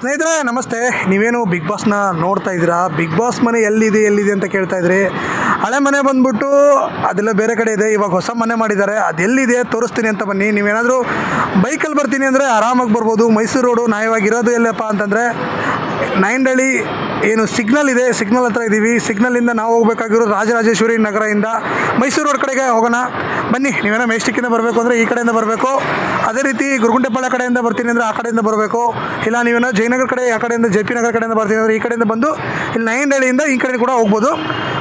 ಸ್ನೇಹಿತರೆ ನಮಸ್ತೆ. ನೀವೇನು ಬಿಗ್ ಬಾಸ್ನ ನೋಡ್ತಾ ಇದ್ದೀರಾ? ಬಿಗ್ ಬಾಸ್ ಮನೆ ಎಲ್ಲಿದೆ ಅಂತ ಕೇಳ್ತಾ ಇದ್ರಿ. ಹಳೆ ಮನೆ ಬಂದ್ಬಿಟ್ಟು ಅದೆಲ್ಲ ಬೇರೆ ಕಡೆ ಇದೆ. ಇವಾಗ ಹೊಸ ಮನೆ ಮಾಡಿದ್ದಾರೆ. ಅದೆಲ್ಲಿದೆ ತೋರಿಸ್ತೀನಿ ಅಂತ ಬನ್ನಿ. ನೀವೇನಾದರೂ ಬೈಕಲ್ಲಿ ಬರ್ತೀನಿ ಅಂದರೆ ಆರಾಮಾಗಿ ಬರ್ಬೋದು. ಮೈಸೂರು ರೋಡು ನ್ಯಾಯವಾಗಿರೋದು ಎಲ್ಲಪ್ಪ ಅಂತಂದರೆ ನೈಂಡಳ್ಳಿ ಏನು ಸಿಗ್ನಲ್ ಇದೆ, ಸಿಗ್ನಲ್ ಹತ್ರ ಇದ್ದೀವಿ. ಸಿಗ್ನಲಿಂದ ನಾವು ಹೋಗಬೇಕಾಗಿರೋದು ರಾಜರಾಜೇಶ್ವರಿ ನಗರದಿಂದ ಮೈಸೂರು ರೋಡ್ ಕಡೆಗೆ ಹೋಗೋಣ ಬನ್ನಿ. ನೀವೇನೋ ಮೆಜೆಸ್ಟಿಕ್ಕಿಂದ ಬರಬೇಕು ಅಂದರೆ ಈ ಕಡೆಯಿಂದ ಬರಬೇಕು. ಅದೇ ರೀತಿ ಗುರುಗುಂಟೆಪಾಳ್ಯ ಕಡೆಯಿಂದ ಬರ್ತೀನಿ ಅಂದರೆ ಆ ಕಡೆಯಿಂದ ಬರಬೇಕು. ಇಲ್ಲ ನೀವೇನೋ ಜಯನಗರ ಕಡೆ ಆ ಕಡೆಯಿಂದ JP ನಗರ ಕಡೆಯಿಂದ ಬರ್ತೀನಿ ಅಂದರೆ ಈ ಕಡೆಯಿಂದ ಬಂದು ಇಲ್ಲಿ ನೈಂಡಳ್ಳಿಯಿಂದ ಈ ಕಡೆ ಕೂಡ ಹೋಗ್ಬೋದು.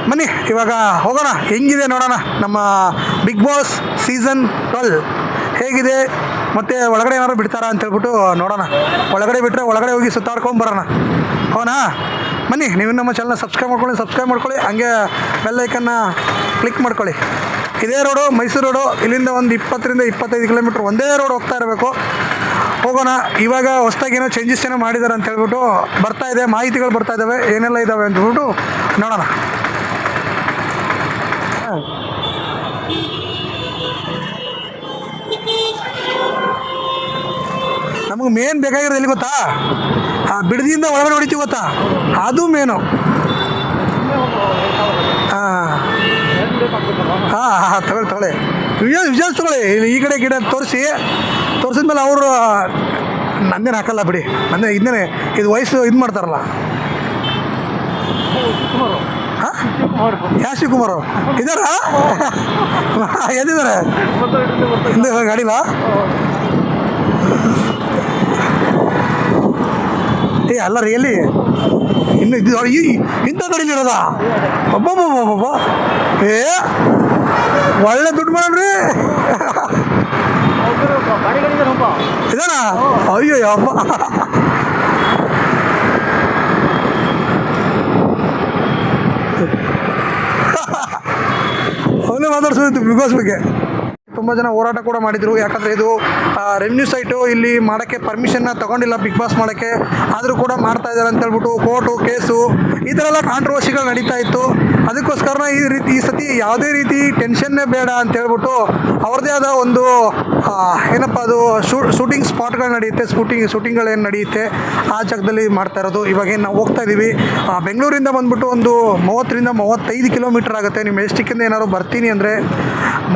ಬನ್ನಿ ಇವಾಗ ಹೋಗೋಣ, ಹೆಂಗಿದೆ ನೋಡೋಣ ನಮ್ಮ ಬಿಗ್ ಬಾಸ್ ಸೀಸನ್ 12 ಹೇಗಿದೆ, ಮತ್ತು ಒಳಗಡೆ ಏನಾದ್ರು ಬಿಡ್ತಾರಾ ಅಂತ ಹೇಳ್ಬಿಟ್ಟು ನೋಡೋಣ. ಒಳಗಡೆ ಬಿಟ್ಟರೆ ಒಳಗಡೆ ಹೋಗಿ ಸುತ್ತಾಡ್ಕೊಂಡು ಬರೋಣ. ಹೌನಾ? ಬನ್ನಿ. ನೀವು ನಮ್ಮ ಚಾನಲ್ನ ಸಬ್ಸ್ಕ್ರೈಬ್ ಮಾಡ್ಕೊಳ್ಳಿ. ಹಂಗೆ ಬೆಲ್ ಐಕನ್ನ ಕ್ಲಿಕ್ ಮಾಡ್ಕೊಳ್ಳಿ. ಇದೇ ರೋಡು ಮೈಸೂರು ರೋಡು. ಇಲ್ಲಿಂದ ಒಂದು 20 to 25 ಕಿಲೋಮೀಟ್ರ್ ಒಂದೇ ರೋಡ್ ಹೋಗ್ತಾ ಇರಬೇಕು. ಹೋಗೋಣ. ಇವಾಗ ಹೊಸ್ದಾಗಿ ಏನೋ ಚೇಂಜಸ್ ಏನೋ ಮಾಡಿದ್ದಾರೆ ಅಂತ ಹೇಳ್ಬಿಟ್ಟು ಬರ್ತಾ ಇದೆ, ಮಾಹಿತಿಗಳು ಬರ್ತಾ ಇದ್ದಾವೆ, ಏನೆಲ್ಲ ಇದ್ದಾವೆ ಅಂದ್ಬಿಟ್ಟು ನೋಡೋಣ. ನಮಗೆ ಮೇನ್ ಬೇಕಾಗಿರೋದು ಎಲ್ಲಿ ಗೊತ್ತಾ? ಬಿಡದಿಯಿಂದ ಒಳಗಡೆ ಹೊಡಿತೀವಿ ಗೊತ್ತಾ, ಅದು ಮೇನು. ಹಾಂ ತಗೊಳ್ಳಿ ವಿಜುವಲ್ಸ್ ತಗೊಳ್ಳಿ. ಈ ಕಡೆ ಗಿಡ ತೋರಿಸಿದ್ಮೇಲೆ ಅವರು ನಂದೇನು ಹಾಕಲ್ಲ ಬಿಡಿ. ಇದನ್ನೇ ಇದು ವಯಸ್ಸು ಇದು ಮಾಡ್ತಾರಲ್ಲ. ಹಾಂ ಯಾವ ಶಿವಕುಮಾರು ಇದ್ದಾರಾ? ಎಲ್ಲಿದ್ದಾರೆ? ಹಿಂದೆ ಗಾಡಿಲ ಅಲ್ಲ ರಿಯಲಿ ಇನ್ನು ಇದು ಇಂಥ ಕಡಿಲಿರೋದ? ಒಬ್ಬೊಬ್ಬೊಬ್ಬೊಬ್ಬ ಒಳ್ಳೆ ದುಡ್ಡು ಮಾಡ್ರಿ. ಇದಾನಾ? ಅಯ್ಯೋ ಅಪ್ಪ. ಅವನೇ ಮಾತಾಡ್ಸೋದಿತ್ತು ಬಿಗ್ ಬಾಸ್ ಬಗ್ಗೆ. ತುಂಬ ಜನ ಹೋರಾಟ ಕೂಡ ಮಾಡಿದರು. ಯಾಕಂದರೆ ಇದು ರೆವೆನ್ಯೂ ಸೈಟು, ಇಲ್ಲಿ ಮಾಡೋಕ್ಕೆ ಪರ್ಮಿಷನ್ನ ತೊಗೊಂಡಿಲ್ಲ ಬಿಗ್ ಬಾಸ್ ಮಾಡೋಕ್ಕೆ. ಆದರೂ ಕೂಡ ಮಾಡ್ತಾ ಇದ್ದಾರೆ ಅಂತೇಳ್ಬಿಟ್ಟು ಕೋರ್ಟು ಕೇಸು ಈ ಥರ ಎಲ್ಲ ಕಾಂಟ್ರವರ್ಸಿಗಳು ನಡೀತಾ ಇತ್ತು. ಅದಕ್ಕೋಸ್ಕರ ಈ ಸತಿ ಯಾವುದೇ ರೀತಿ ಟೆನ್ಷನ್ನೇ ಬೇಡ ಅಂತೇಳ್ಬಿಟ್ಟು ಅವ್ರದ್ದೇ ಆದ ಒಂದು ಏನಪ್ಪ ಅದು ಶೂಟಿಂಗ್ ಸ್ಪಾಟ್ಗಳು ನಡೆಯುತ್ತೆ, ಶೂಟಿಂಗ್ಗಳೇನು ನಡೆಯುತ್ತೆ ಆ ಜಾಗದಲ್ಲಿ ಮಾಡ್ತಾ ಇರೋದು. ಇವಾಗೇನು ನಾವು ಹೋಗ್ತಾ ಇದ್ದೀವಿ ಬೆಂಗಳೂರಿಂದ ಬಂದ್ಬಿಟ್ಟು ಒಂದು 30 to 35 ಕಿಲೋಮೀಟ್ರ್ ಆಗುತ್ತೆ. ನೀವು ಮೆಜೆಸ್ಟಿಕ್ಕಿಂದ ಏನಾದ್ರು ಬರ್ತೀನಿ ಅಂದರೆ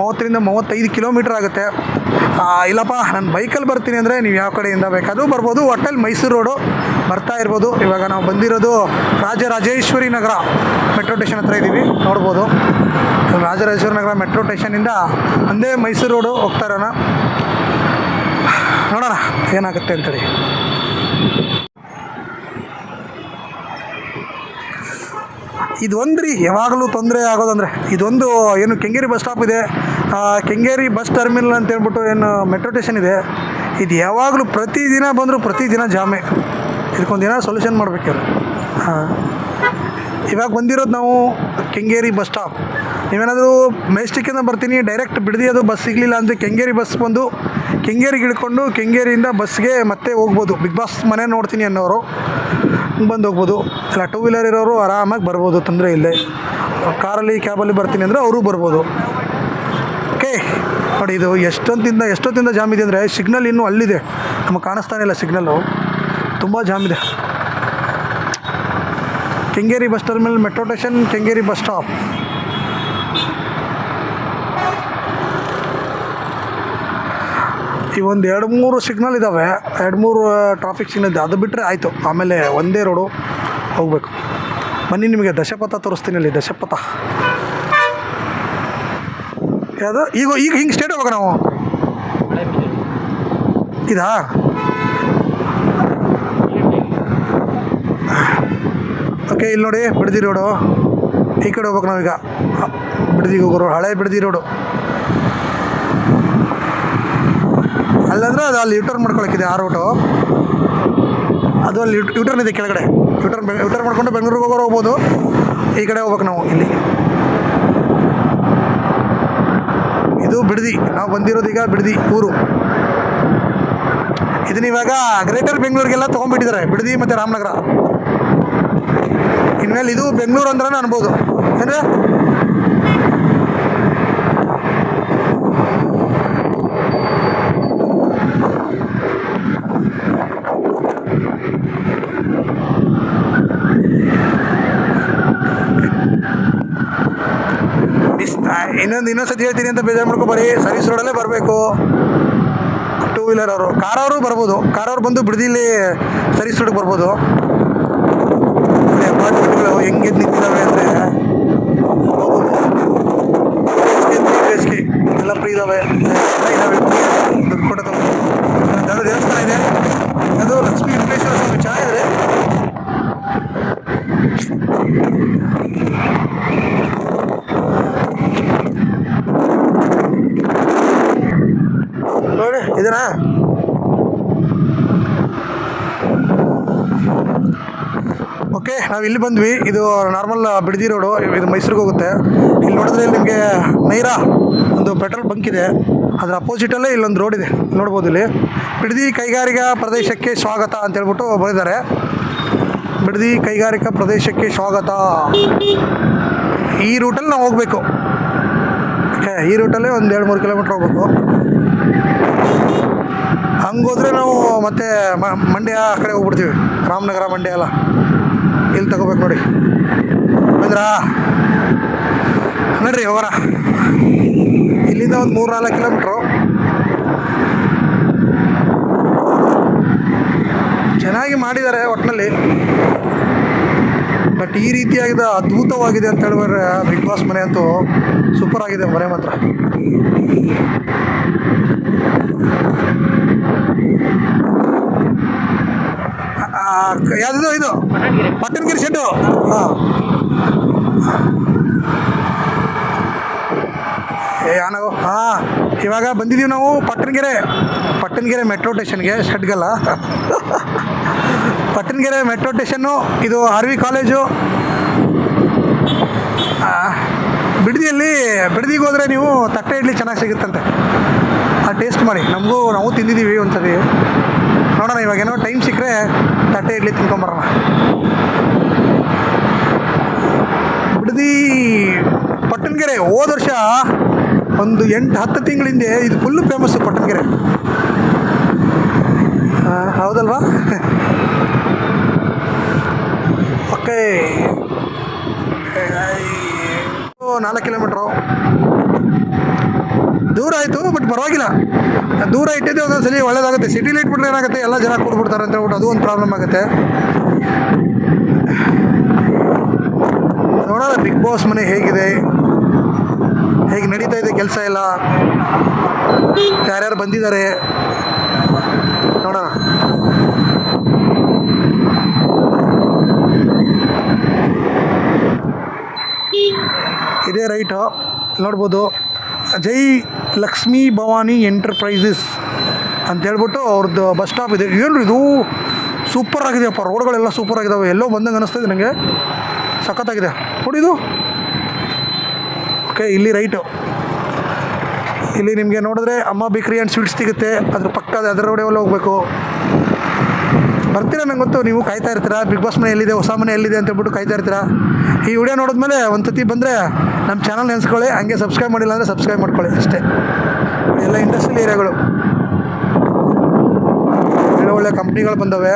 30 to 35 ಕಿಲೋಮೀಟ್ರ್ ಆಗುತ್ತೆ. ಇಲ್ಲಪ್ಪ ನಾನು ಬೈಕಲ್ಲಿ ಬರ್ತೀನಿ ಅಂದರೆ ನೀವು ಯಾವ ಕಡೆಯಿಂದ ಬೇಕಾದರೂ ಬರ್ಬೋದು. ಒಟ್ಟಲ್ಲಿ ಮೈಸೂರು ರೋಡು ಬರ್ತಾ ಇರ್ಬೋದು. ಇವಾಗ ನಾವು ಬಂದಿರೋದು ರಾಜರಾಜೇಶ್ವರಿ ನಗರ ಮೆಟ್ರೋ ಸ್ಟೇಷನ್ ಹತ್ರ ಇದ್ದೀವಿ, ನೋಡ್ಬೋದು. ರಾಜರಾಜೇಶ್ವರಿ ನಗರ ಮೆಟ್ರೋ ಸ್ಟೇಷನಿಂದ ಒಂದೇ ಮೈಸೂರು ರೋಡು ಹೋಗ್ತಾ ಇರೋಣ. ನೋಡೋಣ ಏನಾಗುತ್ತೆ ಅಂತೇಳಿ. ಇದೊಂದು ರೀ ಯಾವಾಗಲೂ ತೊಂದರೆ ಆಗೋದಂದರೆ ಇದೊಂದು ಏನು ಕೆಂಗೇರಿ ಬಸ್ ಸ್ಟಾಪ್ ಇದೆ, ಕೆಂಗೇರಿ ಬಸ್ ಟರ್ಮಿನಲ್ ಅಂತ ಹೇಳ್ಬಿಟ್ಟು ಏನು ಮೆಟ್ರೋ ಸ್ಟೇಷನ್ ಇದೆ. ಇದು ಯಾವಾಗಲೂ ಪ್ರತಿದಿನ ಬಂದರೂ ಪ್ರತಿದಿನ ಜಾಮೆ. ಇದಕ್ಕೊಂದಿನ ಸೊಲ್ಯೂಷನ್ ಮಾಡಬೇಕಿವ್ರು. ಇವಾಗ ಬಂದಿರೋದು ನಾವು ಕೆಂಗೇರಿ ಬಸ್ ಸ್ಟಾಪ್. ನೀವೇನಾದರೂ ಮೆಜೆಸ್ಟಿಕ್ಕಿಂದ ಬರ್ತೀನಿ ಡೈರೆಕ್ಟ್ ಬಿಡದಿ ಅದು ಬಸ್ ಸಿಗಲಿಲ್ಲ ಅಂದರೆ ಕೆಂಗೇರಿ ಬಸ್ ಬಂದು ಕೆಂಗೇರಿಗೆ ಇಳ್ಕೊಂಡು ಕೆಂಗೇರಿಯಿಂದ ಬಸ್ಗೆ ಮತ್ತೆ ಹೋಗ್ಬೋದು. ಬಿಗ್ ಬಾಸ್ ಮನೆ ನೋಡ್ತೀನಿ ಅನ್ನೋರು ಬಂದು ಹೋಗ್ಬೋದು. ಇಲ್ಲ 2 ವೀಲರ್ ಇರೋರು ಆರಾಮಾಗಿ ಬರ್ಬೋದು, ತೊಂದರೆ ಇಲ್ಲೇ. ಕಾರಲ್ಲಿ ಕ್ಯಾಬಲ್ಲಿ ಬರ್ತೀನಿ ಅಂದರೆ ಅವರು ಬರ್ಬೋದು. ಓಕೆ ನೋಡಿ, ಇದು ಎಷ್ಟೊತ್ತಿಂದ ಜಾಮ್ ಇದೆ ಅಂದರೆ ಸಿಗ್ನಲ್ ಇನ್ನೂ ಅಲ್ಲಿದೆ, ನಮಗೆ ಕಾಣಿಸ್ತಾನೆ ಇಲ್ಲ ಸಿಗ್ನಲ್ಲು. ತುಂಬ ಜಾಮ್ ಇದೆ. Kengeri bus terminal metro station, Kengeri bus stop. ಈ ಒಂದು 2-3 ಸಿಗ್ನಲ್ ಇದ್ದಾವೆ, 2-3 ಟ್ರಾಫಿಕ್ ಸಿಗ್ನಲ್ ಇದೆ. ಅದು ಬಿಟ್ಟರೆ ಆಯಿತು, ಆಮೇಲೆ ಒಂದೇ ರೋಡು ಹೋಗಬೇಕು. ಬನ್ನಿ ನಿಮಗೆ ದಶಪಥ ತೋರಿಸ್ತೀನಿ. ಅಲ್ಲಿ ದಶಪಥ ಯಾವುದು? ಈಗ ಹಿಂಗೆ ಸ್ಟೇಟ್ ಹೋಗೋಣ ನಾವು. ಇದಾ? ಓಕೆ, ಇಲ್ಲಿ ನೋಡಿ ಬಿಡದಿ ರೋಡು. ಈ ಕಡೆ ಹೋಗ್ಬೇಕು ನಾವೀಗ. ಬಿಡದಿಗೆ ಹೋಗೋರು ಹಳೆ ಬಿಡದಿ ರೋಡು. ಅಲ್ಲಂದ್ರೆ ಅದು ಅಲ್ಲಿ ಯೂಟರ್ನ್ ಮಾಡ್ಕೊಳಕ್ಕಿದೆ ಆ ರೋಟು. ಅದು ಅಲ್ಲಿ ಯೂಟರ್ನ್ ಇದೆ ಕೆಳಗಡೆ. ಯೂಟರ್ನ್ ಮಾಡ್ಕೊಂಡು ಬೆಂಗಳೂರಿಗೆ ಹೋಗ್ಬೋದು. ಈ ಕಡೆ ಹೋಗ್ಬೇಕು ನಾವು. ಇಲ್ಲಿ ಇದು ಬಿಡದಿ. ನಾವು ಬಂದಿರೋದೀಗ ಬಿಡದಿ ಊರು. ಇದನ್ನ ಇವಾಗ ಗ್ರೇಟರ್ ಬೆಂಗಳೂರಿಗೆಲ್ಲ ತೊಗೊಂಡ್ಬಿಟ್ಟಿದ್ದಾರೆ, ಬಿಡದಿ ಮತ್ತು ರಾಮನಗರ. ಇನ್ಮೇಲೆ ಇದು ಬೆಂಗಳೂರು ಅಂದ್ರೆ ಅನ್ಬೋದು ಅಂದರೆ ಇನ್ನೊಂದ್ಸತಿ ಹೇಳ್ತೀನಿ ಅಂತ ಬೇಜಾರು ಮಾಡ್ಕೊಬಾರಿ. ಸರ್ವಿಸ್ ರೋಡಲ್ಲೇ ಬರಬೇಕು. ಟೂ ವೀಲರ್ ಅವರು, ಕಾರ್ ಅವರು ಬರ್ಬೋದು. ಕಾರ್ ಅವ್ರು ಬಂದು ಬಿಡದಿಲ್ಲಿ ಸರ್ವಿಸ್ ರೋಡಿಗೆ ಬರ್ಬೋದು. ಅಪಾರ್ಟ್ಮೆಂಟ್ಗಳು ಹೆಂಗೆ ನಿಂತಿದ್ದಾವೆ ಅಂದರೆ ಬೇಸಿಗೆ ಎಲ್ಲ ಫ್ರೀ ಇದ್ದಾವೆ. ದುಡ್ಡು ಕೊಟ್ಟು ಅದು ದೇವಸ್ಥಾನ ಇದೆ, ಅದು ಲಕ್ಷ್ಮೀ ವೆಂಕಟೇಶ್ವರ ಸ್ವಾಮಿ ಚೆನ್ನಾಗಿದೆ. ನೋಡಿ ಇದನಾ ಓಕೆ. ನಾವು ಇಲ್ಲಿ ಬಂದ್ವಿ. ಇದು ನಾರ್ಮಲ್ ಬಿಡದಿ ರೋಡು, ಇದು ಮೈಸೂರಿಗೆ ಹೋಗುತ್ತೆ. ಇಲ್ಲಿ ನೋಡಿದ್ರೆ ನಿಮಗೆ ನೈರಾ ಒಂದು ಪೆಟ್ರೋಲ್ ಬಂಕ್ ಇದೆ, ಅದರ ಅಪೋಸಿಟಲ್ಲೇ ಇಲ್ಲೊಂದು ರೋಡ್ ಇದೆ ನೋಡ್ಬೋದು. ಇಲ್ಲಿ ಬಿಡದಿ ಕೈಗಾರಿಕಾ ಪ್ರದೇಶಕ್ಕೆ ಸ್ವಾಗತ ಅಂತ ಹೇಳ್ಬಿಟ್ಟು ಬರೆದಿದ್ದಾರೆ. ಬಿಡದಿ ಕೈಗಾರಿಕಾ ಪ್ರದೇಶಕ್ಕೆ ಸ್ವಾಗತ. ಈ ರೂಟಲ್ಲಿ ನಾವು ಹೋಗಬೇಕು. ಓಕೆ, ಈ ರೂಟಲ್ಲೇ ಒಂದು 2-3 ಕಿಲೋಮೀಟ್ರ್ ಹೋಗ್ಬೇಕು. ಹಂಗೋದ್ರೆ ನಾವು ಮತ್ತೆ ಮಂಡ್ಯ ಆ ಕಡೆ ಹೋಗ್ಬಿಡ್ತೀವಿ. ರಾಮನಗರ ಮಂಡ್ಯ ಎಲ್ಲ ಇಲ್ಲಿ ತಗೋಬೇಕು ನೋಡಿ. ಬಂದ್ರಾ ನೋಡ್ರಿ ಹೋಗೋಣ. ಇಲ್ಲಿಂದ ಒಂದು 3-4 ಕಿಲೋಮೀಟ್ರು. ಚೆನ್ನಾಗಿ ಮಾಡಿದ್ದಾರೆ ಒಟ್ಟಿನಲ್ಲಿ. ಬಟ್ ಈ ರೀತಿಯಾಗಿದೆ, ಅದ್ಭುತವಾಗಿದೆ ಅಂತ ಹೇಳಿದ್ರೆ ಬಿಗ್ ಬಾಸ್ ಮನೆ ಅಂತೂ ಸೂಪರ್ ಆಗಿದೆ ಮನೆ ಮಾತ್ರ. ಯಾವುದಿದು? ಇದು ಪಟ್ಟಣಗಿರಿ ಶೆಡ್ಡು. ಹಾಂ, ಹಾಂ ಇವಾಗ ಬಂದಿದ್ದೀವಿ ನಾವು ಪಟ್ಟಣಗೆರೆ ಮೆಟ್ರೋ ಸ್ಟೇಷನ್ಗೆ. ಶೆಡ್ಗಲ್ಲ, ಪಟ್ಟಣಗೆರೆ ಮೆಟ್ರೋ ಸ್ಟೇಷನ್ನು. ಇದು RV ಕಾಲೇಜು. ಬಿಡದಿಗೆ ಹೋದರೆ ನೀವು ತಟ್ಟೆ ಇಡ್ಲಿ ಚೆನ್ನಾಗಿ ಸಿಗುತ್ತಂತೆ, ಆ ಟೇಸ್ಟ್ ಮಾಡಿ. ನಾವು ತಿಂದಿದ್ದೀವಿ ಒಂದ್ಸತಿ. ನೋಡೋಣ ಇವಾಗೇನೋ ಟೈಮ್ ಸಿಕ್ಕರೆ ತಟ್ಟೆ ಇಡ್ಲಿ ತಿನ್ಕೊಂಬರೋಣ. ಬಿಡದಿ ಪಟ್ಟಣಗೆರೆ ಹೋದ ವರ್ಷ ಒಂದು 8-10 ತಿಂಗಳ ಹಿಂದೆ ಇದು ಫುಲ್ಲು ಫೇಮಸ್ಸು ಪಟ್ಟಣಗೆರೆ. ಹೌದಲ್ವಾ? ಓಕೆ, 4 ಕಿಲೋಮೀಟ್ರು ದೂರ ಆಯಿತು. ಬಟ್ ಪರವಾಗಿಲ್ಲ, ದೂರ ಇಟ್ಟಿದ್ದೆ ಒಂದೊಂದ್ಸಲಿ ಒಳ್ಳೇದಾಗುತ್ತೆ. ಸಿಟಿಲಿ ಇಟ್ಬಿಟ್ರೆ ಏನಾಗುತ್ತೆ, ಎಲ್ಲ ಜನ ಕೂಡ್ಬಿಡ್ತಾರೆ ಅಂತ ಹೇಳ್ಬಿಟ್ಟು ಅದು ಒಂದು ಪ್ರಾಬ್ಲಮ್ ಆಗುತ್ತೆ. ನೋಡೋಣ ಬಿಗ್ ಬಾಸ್ ಮನೆ ಹೇಗಿದೆ, ಹೇಗೆ ನಡೀತಾ ಇದೆ ಕೆಲಸ ಎಲ್ಲ, ಯಾರ್ಯಾರು ಬಂದಿದ್ದಾರೆ ನೋಡೋಣ. ಇದೇ ರೈಟು ನೋಡ್ಬೋದು. ಜೈ ಲಕ್ಷ್ಮೀ ಭವಾನಿ ಎಂಟರ್ಪ್ರೈಸಸ್ ಅಂತೇಳ್ಬಿಟ್ಟು ಅವ್ರದ್ದು ಬಸ್ ಸ್ಟಾಪ್ ಇದೆ. ಏನು ಇದು ಸೂಪರ್ ಆಗಿದೆಯಪ್ಪ, ರೋಡ್ಗಳೆಲ್ಲ ಸೂಪರ್ ಆಗಿದ್ದಾವೆ. ಎಲ್ಲೋ ಬಂದಂಗೆ ಅನ್ನಿಸ್ತಾ ಇದೆ ನನಗೆ, ಸಖತ್ತಾಗಿದೆ ನೋಡಿದು. ಓಕೆ, ಇಲ್ಲಿ ರೈಟು. ಇಲ್ಲಿ ನಿಮಗೆ ನೋಡಿದ್ರೆ ಅಮ್ಮ ಬೇಕ್ರಿ ಆ್ಯಂಡ್ ಸ್ವೀಟ್ಸ್ ಸಿಗುತ್ತೆ. ಅದ್ರ ಪಕ್ಕದ ಅದರ ರೋಡೆಲ್ಲ ಹೋಗಬೇಕು. ಬರ್ತೀರಾ ನಂಗೆ ಗೊತ್ತು, ನೀವು ಕಾಯ್ತಾ ಇರ್ತೀರಾ ಬಿಗ್ ಬಾಸ್ ಮನೆ ಎಲ್ಲಿದೆ, ಹೊಸ ಮನೆ ಎಲ್ಲಿದೆ ಅಂತ ಹೇಳ್ಬಿಟ್ಟು ಕಾಯ್ತಾ ಇರ್ತೀರಾ. ಈ ವಿಡಿಯೋ ನೋಡಿದ್ಮೇಲೆ ಒಂದು ಸತಿ ಬಂದರೆ ನಮ್ಮ ಚಾನಲ್ ನೆನೆಸ್ಕೊಳ್ಳಿ. ಹಂಗೆ ಸಬ್ಸ್ಕ್ರೈಬ್ ಮಾಡಿಲ್ಲ ಅಂದರೆ ಸಬ್ಸ್ಕ್ರೈಬ್ ಮಾಡ್ಕೊಳ್ಳಿ ಅಷ್ಟೇ. ಎಲ್ಲ ಇಂಡಸ್ಟ್ರಿಯಲ್ ಏರಿಯಾಗಳು, ಒಳ್ಳೆ ಕಂಪ್ನಿಗಳು ಬಂದವೆ.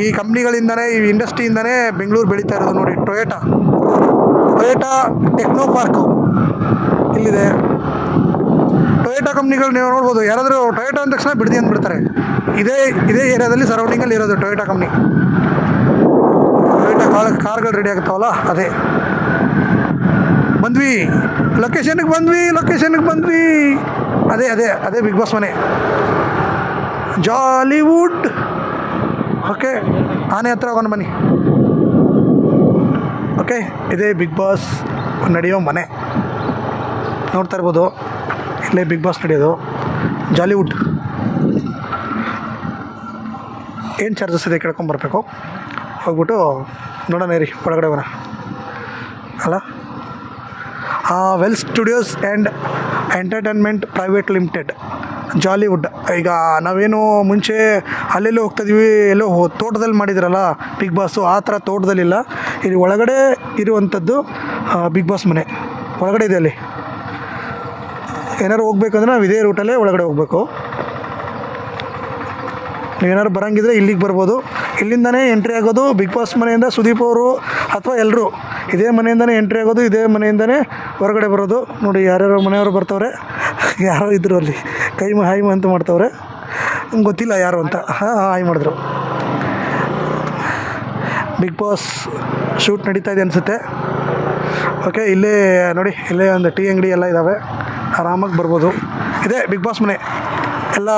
ಈ ಕಂಪ್ನಿಗಳಿಂದನೇ, ಈ ಇಂಡಸ್ಟ್ರಿಯಿಂದನೇ ಬೆಂಗಳೂರು ಬೆಳೀತಾ ಇರೋದು ನೋಡಿ. ಟೊಯೋಟಾ ಟೆಕ್ನೋ ಪಾರ್ಕು ಇಲ್ಲಿದೆ. ಟೊಯೋಟಾ ಕಂಪ್ನಿಗಳು ನೀವು ನೋಡ್ಬೋದು. ಯಾರಾದರೂ ಟೊಯೋಟಾ ಅಂದ ತಕ್ಷಣ ಬಿಡದಿ ಅಂದ್ಬಿಡ್ತಾರೆ. ಇದೇ ಏರಿಯಾದಲ್ಲಿ ಸರೌಂಡಿಂಗಲ್ಲಿ ಇರೋದು ಟೊಯೋಟಾ ಕಂಪ್ನಿ. ಟೊಯೋಟಾ ಕಾರ್ಗಳು ರೆಡಿ ಆಗುತ್ತಾವಲ್ಲ ಅದೇ. ಬಂದ್ವಿ ಲೊಕೇಶನ್ಗೆ ಬಂದ್ವಿ. ಅದೇ ಬಿಗ್ ಬಾಸ್ ಮನೆ, ಜಾಲಿವುಡ್. ಓಕೆ, ಆನೆ ಹತ್ರ ಹೋಗೋಣ ಬನ್ನಿ. ಓಕೆ, ಇದೇ ಬಿಗ್ ಬಾಸ್ ನಡೆಯೋ ಮನೆ ನೋಡ್ತಾ ಇರ್ಬೋದು. ಇಲ್ಲೇ ಬಿಗ್ ಬಾಸ್ ನಡೆಯೋದು, ಜಾಲಿವುಡ್. ಏನು ಚಾರ್ಜಸ್ ಇದೆ ಕೇಳ್ಕೊಂಬರ್ಬೇಕು. ಹೋಗ್ಬಿಟ್ಟು ನೋಡೋಣ ರೀ, ಒಳಗಡೆ ಹೋಗೋಣ ಅಲ್ಲ. Well studios and entertainment private limited Jollywood. ಈಗ ನಾವೇನು ಮುಂಚೆ ಅಲ್ಲೆಲ್ಲೋ ಹೋಗ್ತಾಯಿದ್ವಿ, ಎಲ್ಲೋ ತೋಟದಲ್ಲಿ ಮಾಡಿದ್ರಲ್ಲ ಬಿಗ್ ಬಾಸು, ಆ ಥರ ತೋಟದಲ್ಲಿಲ್ಲ. ಇಲ್ಲಿ ಒಳಗಡೆ ಇರುವಂಥದ್ದು ಬಿಗ್ ಬಾಸ್ ಮನೆ ಒಳಗಡೆ ಇದೆ. ಅಲ್ಲಿ ಏನಾದ್ರು ಹೋಗ್ಬೇಕಂದ್ರೆ ನಾವು ಇದೇ ರೂಟಲ್ಲೇ ಒಳಗಡೆ ಹೋಗಬೇಕು. ನೀವೇನಾದ್ರು ಬರೋಂಗಿದ್ರೆ ಇಲ್ಲಿಗೆ ಬರ್ಬೋದು. ಇಲ್ಲಿಂದನೇ ಎಂಟ್ರಿ ಆಗೋದು ಬಿಗ್ ಬಾಸ್ ಮನೆಯಿಂದ. ಸುದೀಪ್ ಅವರು ಅಥವಾ ಎಲ್ಲರೂ ಇದೇ ಮನೆಯಿಂದನೇ ಎಂಟ್ರಿ ಆಗೋದು, ಇದೇ ಮನೆಯಿಂದನೇ ಹೊರಗಡೆ ಬರೋದು. ನೋಡಿ ಯಾರ್ಯಾರೋ ಮನೆಯವರು ಬರ್ತವ್ರೆ, ಯಾರೋ ಇದ್ದರು ಅಲ್ಲಿ ಹಾಯ್ ಅಂತ ಮಾಡ್ತವ್ರೆ. ಗೊತ್ತಿಲ್ಲ ಯಾರು ಅಂತ. ಹಾಯ್ ಮಾಡಿದ್ರು. ಬಿಗ್ ಬಾಸ್ ಶೂಟ್ ನಡೀತಾ ಇದೆ ಅನಿಸುತ್ತೆ. ಓಕೆ, ಇಲ್ಲೇ ನೋಡಿ, ಇಲ್ಲೇ ಒಂದು ಟೀ ಅಂಗಡಿ ಎಲ್ಲ ಇದ್ದಾವೆ, ಆರಾಮಾಗಿ ಬರ್ಬೋದು. ಇದೇ ಬಿಗ್ ಬಾಸ್ ಮನೆ ಎಲ್ಲ